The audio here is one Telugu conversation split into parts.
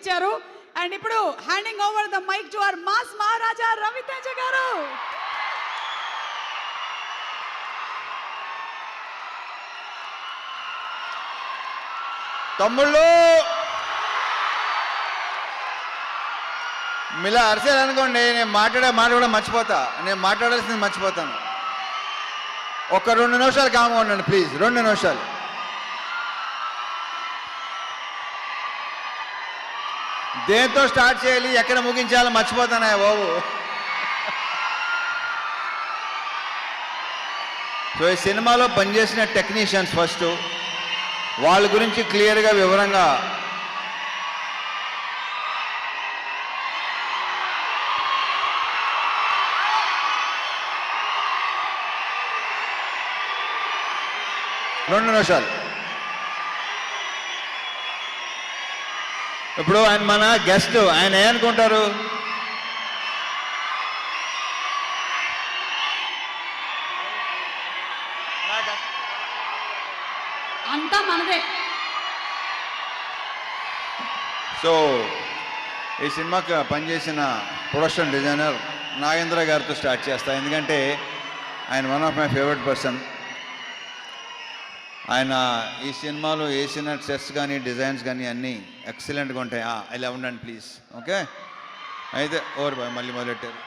ఇచ్చారు. అండ్ ఇప్పుడు handing over the mic to our mass మహారాజా రవితేజ గారు. తమ్ముళ్ళు మీలా అరిసారు అనుకోండి, నేను మాట కూడా మర్చిపోతా. నేను మాట్లాడాల్సింది మర్చిపోతాను. ఒక 2 నిమిషాలు కామ్గా ఉండండి ప్లీజ్. 2 నిమిషాలు. దేంతో స్టార్ట్ చేయాలి, ఎక్కడ ముగించాలో మర్చిపోతానా బాబు. సో ఈ సినిమాలో పనిచేసిన టెక్నీషియన్స్ ఫస్ట్, వాళ్ళ గురించి క్లియర్గా వివరంగా రెండు నిమిషాలు. ఇప్పుడు ఆయన మన గెస్ట్, ఆయన ఏమనుకుంటారు? అంతా మనదే. సో ఈ సినిమాకి పనిచేసిన ప్రొడక్షన్ డిజైనర్ నాగేంద్ర గారితో స్టార్ట్ చేస్తా, ఎందుకంటే ఆయన one of my favourite person. ఆయన ఈ సినిమాలో వేసిన సెట్స్ కానీ డిజైన్స్ కానీ అన్నీ ఎక్సలెంట్గా ఉంటాయి. ఇలా ఉండండి ప్లీజ్. ఓకే, అయితే ఓవర్ బాయ్, మళ్ళీ మొదలెట్టారు.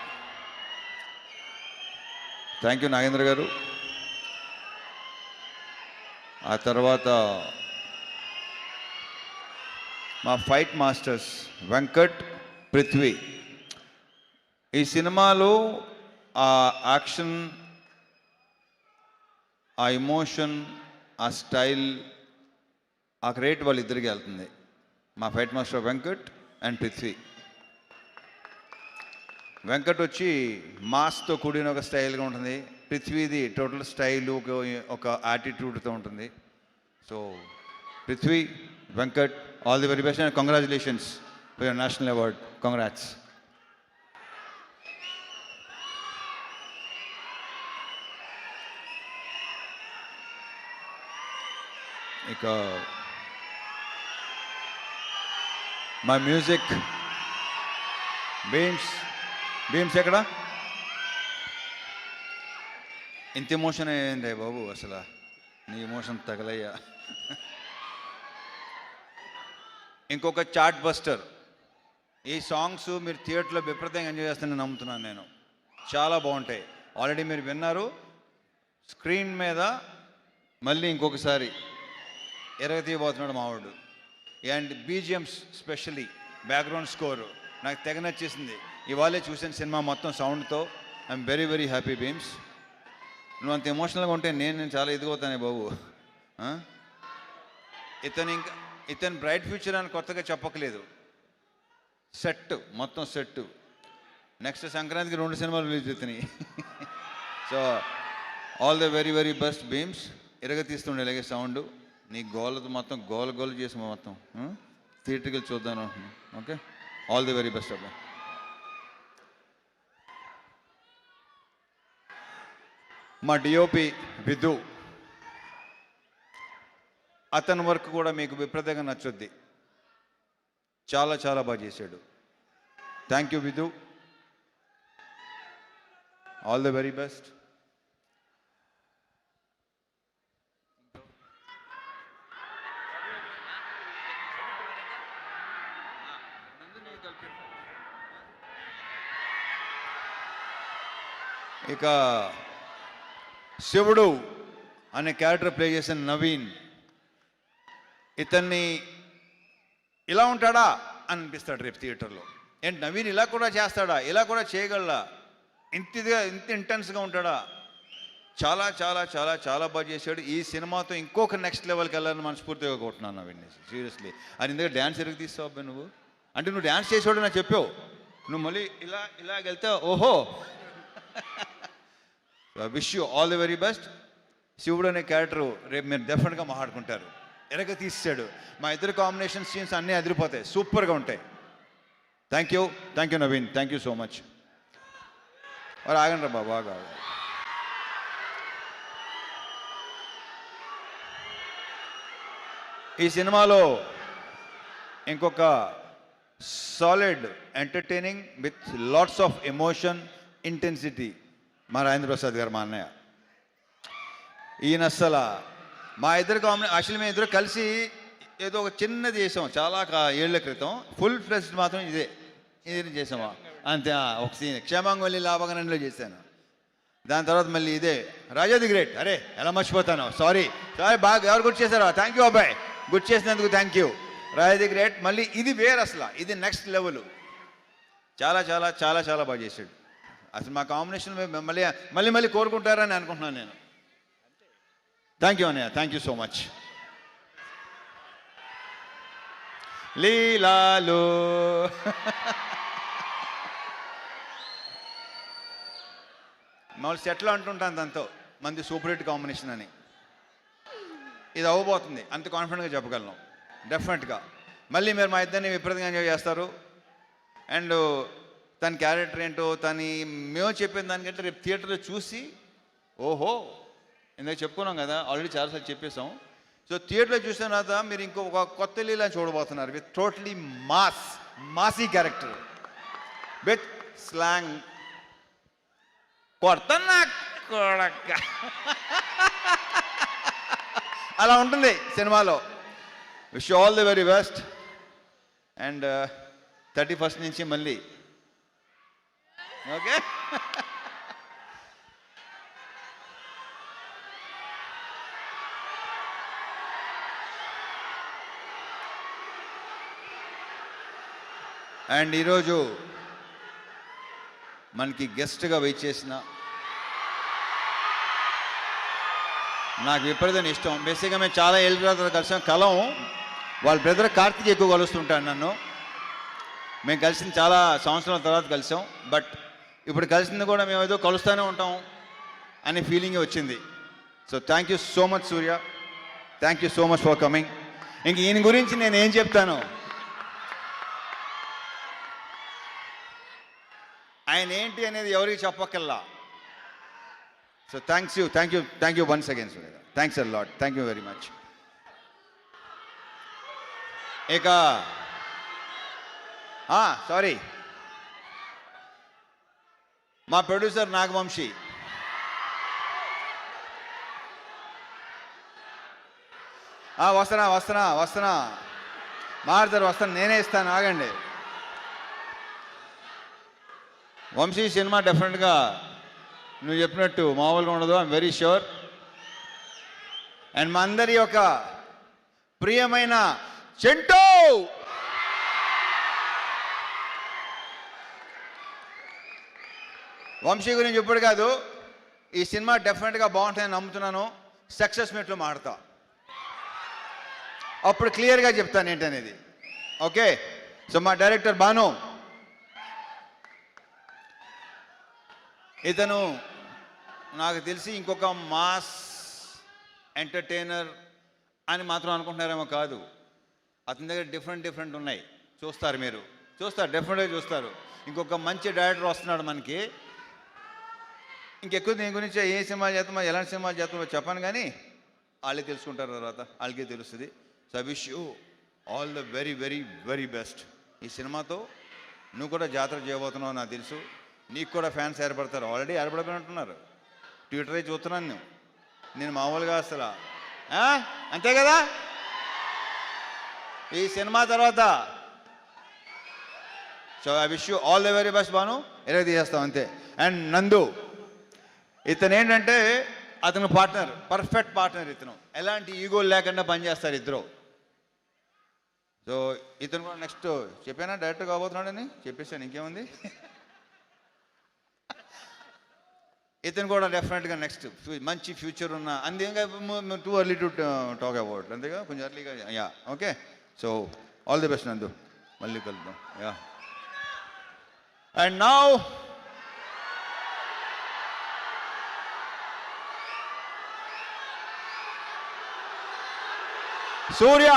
థ్యాంక్ యూ నాగేంద్ర గారు. ఆ తర్వాత మా ఫైట్ మాస్టర్స్ వెంకట్, పృథ్వీ. ఈ సినిమాలో ఆ యాక్షన్, ఆ ఎమోషన్, ఆ స్టైల్, ఆ క్రెడిట్ వాళ్ళిద్దరికి వెళ్తుంది. మా fight master Venkat and Prithvi. Venkat వచ్చి మాస్తో కూడిన ఒక స్టైల్గా ఉంటుంది. పృథ్వీది టోటల్ స్టైలు, ఒక యాటిట్యూడ్తో ఉంటుంది. So Prithvi, Venkat, all the very best and congratulations for your national award. Congrats. ఇక మా మ్యూజిక్ బీమ్స్ ఎక్కడ? ఇంత ఎమోషన్ అయ్యింది బాబు, అసలు నీ ఎమోషన్ తగలయ్యా. ఇంకొక చార్ట్ బస్టర్. ఈ సాంగ్స్ మీరు థియేటర్లో విపరీతంగా ఎంజాయ్ చేస్తానని నమ్ముతున్నాను నేను. చాలా బాగుంటాయి. ఆల్రెడీ మీరు విన్నారు. స్క్రీన్ మీద మళ్ళీ ఇంకొకసారి ఎరగతీయబోతున్నాడు మావాడు. And BGMs, specially background score నాకు తెగ నచ్చేసింది. ఇవాళే చూసిన సినిమా మొత్తం సౌండ్తో. I'm very very happy Bheems. నువ్వు అంత ఎమోషనల్గా ఉంటే నేను చాలా ఎదిగవుతానే బాబు. ఇతను బ్రైట్ ఫ్యూచర్ అని కొత్తగా చెప్పకలేదు. సెట్, మొత్తం సెట్. నెక్స్ట్ సంక్రాంతికి 2 సినిమాలు రిలీజ్ అవుతున్నాయి. So all the very very best Bheems. ఎరగతీస్తుండే ఇలాగే సౌండ్. నీ గోలతో మొత్తం గోల చేసి మొత్తం థియేటర్కి వెళ్ళి చూద్దాం అనుకుంటున్నాను. Okay, all the very best అబ్బా. మా డిఓపి విధు, అతని వర్క్ కూడా మీకు విపరీతంగా నచ్చుద్ది. చాలా చాలా బాగా చేశాడు. Thank you Vidhu, all the very best. ఇక శివుడు అనే క్యారెక్టర్ ప్లే చేసిన నవీన్, ఇతన్ని ఇలా ఉంటాడా అని అనిపిస్తాడు రేపు థియేటర్లో. ఏంటి నవీన్ ఇలా కూడా చేస్తాడా, ఇలా కూడా చేయగలడా, ఇంత ఇంటెన్స్గా ఉంటాడా? చాలా చాలా చాలా చాలా బాగా చేశాడు. ఈ సినిమాతో ఇంకొక నెక్స్ట్ లెవెల్కి వెళ్ళాలని మనస్ఫూర్తిగా కొట్టున్నాను నవీన్. సీరియస్లీ. అది ఇందులో డ్యాన్స్ ఎరుగు తీస్తావు నువ్వు. అంటే నువ్వు డ్యాన్స్ చేసేవాడు నాకు చెప్పావు, నువ్వు మళ్ళీ ఇలా వెళ్తే ఓహో. Wish you all the very best. శివుడు అనే క్యారెక్టరు రేపు మీరు డెఫినెట్గా మాట్లాడుకుంటారు. ఎరగ తీసాడు. మా ఇద్దరు కాంబినేషన్ సీన్స్ అన్నీ అదిరిపోతాయి, సూపర్గా ఉంటాయి. Thank you Naveen, thank you so much. మరి ఆగండి రా బాబు, బాగా ఈ సినిమాలో ఇంకొక solid, entertaining with lots of emotion, intensity. మా రాజేంద్ర ప్రసాద్ గారు, మా అన్నయ్య. ఈయన అస్సలు మా ఇద్దరు యాక్చువల్లీ మేము ఇద్దరు కలిసి ఏదో ఒక చిన్నది చేసాం చాలా ఏళ్ల క్రితం. ఫుల్ ఫ్లెజ్డ్ మాత్రం ఇదే చేసామా అంతే. ఒక సీన్ క్షేమాంగవల్లి లాభగనంలో చేశాను. దాని తర్వాత మళ్ళీ ఇదే రాజా ది గ్రేట్. అరే ఎలా మర్చిపోతాను, సారీ బాగా ఎవరు గుర్తు చేశారో థ్యాంక్ యూ అబ్బాయి, గుర్తు చేసినందుకు thank you. Raja the great మళ్ళీ ఇది వేరు, అసలు ఇది నెక్స్ట్ లెవెల్. చాలా చాలా చాలా చాలా బాగా చేశాడు. అసలు మా కాంబినేషన్ మళ్ళీ మళ్ళీ మళ్ళీ కోరుకుంటారని అనుకుంటున్నాను నేను. థ్యాంక్ యూ అన్నయ్య, థ్యాంక్ యూ సో మచ్. లీలాలు మామూలు సెట్లో అంటుంటాను దాంతో మంది సూపర్ హిట్ కాంబినేషన్ అని. ఇది అవ్వబోతుంది, అంత కాన్ఫిడెంట్గా చెప్పగలను డెఫినెట్గా. మళ్ళీ మీరు మా ఇద్దరిని విపరీతంగా ఎంజాయ్ చేస్తారు. అండ్ తన క్యారెక్టర్ ఏంటో మేము చెప్పిన దానికంటే రేపు థియేటర్లో చూసి ఓహో ఇందాక చెప్పుకున్నాం కదా, ఆల్రెడీ చాలాసార్లు చెప్పేసాం. సో థియేటర్లో చూసిన తర్వాత మీరు ఇంకొక కొత్త లీలా చూడబోతున్నారు with totally massy character with slang. కొడతన్నా కొడక అలా ఉంటుంది సినిమాలో. Wish all the very best. And 31st నుంచి మళ్ళీ ఓకే. అండ్ ఈరోజు మనకి గెస్ట్గా వెయిట్ చేసిన నాకు విపరీతమైన ఇష్టం. బేసిక్గా మేము చాలా ఏళ్ళ తర్వాత కలిసాం. వాళ్ళ బ్రదర్ కార్తీక్ ఎక్కువ కలుస్తుంటాను నన్ను. మేము కలిసింది చాలా సంవత్సరాల తర్వాత కలిసాం. బట్ ఇప్పుడు కలిసింది కూడా మేము ఏదో కలుస్తూనే ఉంటాం అనే ఫీలింగ్ వచ్చింది. So thank you so much Surya, thank you so much for coming. ఇంక ఈయన గురించి నేను ఏం చెప్తాను, ఆయన ఏంటి అనేది ఎవరికి చెప్పక్కల్లా. So thank you once again Surya, thanks a lot, thank you very much. ఇక సారీ, మా ప్రొడ్యూసర్ నాగవంశీ. వస్తున్నా మారుతారు, వస్తాను, నేనే ఇస్తాను, ఆగండి. వంశీ సినిమా డెఫినెట్గా నువ్వు చెప్పినట్టు మామూలుగా ఉండదు, ఐఎమ్ వెరీ ష్యూర్. అండ్ మా అందరి యొక్క ప్రియమైన చెంటూ వంశీ గురించి ఇప్పుడు కాదు, ఈ సినిమా డెఫినెట్గా బాగుంటుందని నమ్ముతున్నాను. సక్సెస్ మీట్లో మాడతా, అప్పుడు క్లియర్గా చెప్తాను ఏంటనేది. ఓకే. సో మా డైరెక్టర్ బాను, ఇతను నాకు తెలిసి ఇంకొక మాస్ ఎంటర్టైనర్ అని మాత్రం అనుకుంటున్నారేమో కాదు. అతని దగ్గర డిఫరెంట్ ఉన్నాయి, చూస్తారు, మీరు చూస్తారు, డెఫినెట్గా చూస్తారు. ఇంకొక మంచి డైరెక్టర్ వస్తున్నాడు మనకి. ఇంకెక్కువ దీని గురించి ఏ సినిమా చేస్తామో ఎలాంటి సినిమా చేస్తామో చెప్పాను, కానీ వాళ్ళే తెలుసుకుంటారు, తర్వాత వాళ్ళకే తెలుస్తుంది. So I wish you all the very very very best. ఈ సినిమాతో నువ్వు కూడా జాతర చేయబోతున్నావు నాకు తెలుసు. నీకు కూడా ఫ్యాన్స్ ఏర్పడతారు, ఆల్రెడీ ఏర్పడిపోయినట్టున్నారు. ట్విట్టర్ అయి చూస్తున్నాను నేను మామూలుగా అసలు. అంతే కదా. ఈ సినిమా తర్వాత so I wish you all the very best Banu. ఇలా తీసేస్తాం అంతే. అండ్ నందు, ఇతను ఏంటంటే అతను పార్ట్నర్, పర్ఫెక్ట్ పార్ట్నర్. ఇతను ఎలాంటి ఈగోలు లేకుండా పనిచేస్తారు ఇద్దరు. సో ఇతను కూడా నెక్స్ట్ చెప్పానా డైరెక్టర్ కాబోతున్నాడని చెప్పేసాను, ఇంకేముంది. ఇతను కూడా డెఫినెట్గా నెక్స్ట్ మంచి ఫ్యూచర్ ఉన్న, అంతేగా too early to talk about, అంతేగా కొంచెం ఎర్లీగా. Yeah okay. So all the best నందు, మళ్ళీ కలుద్దాం. యా. And now Surya.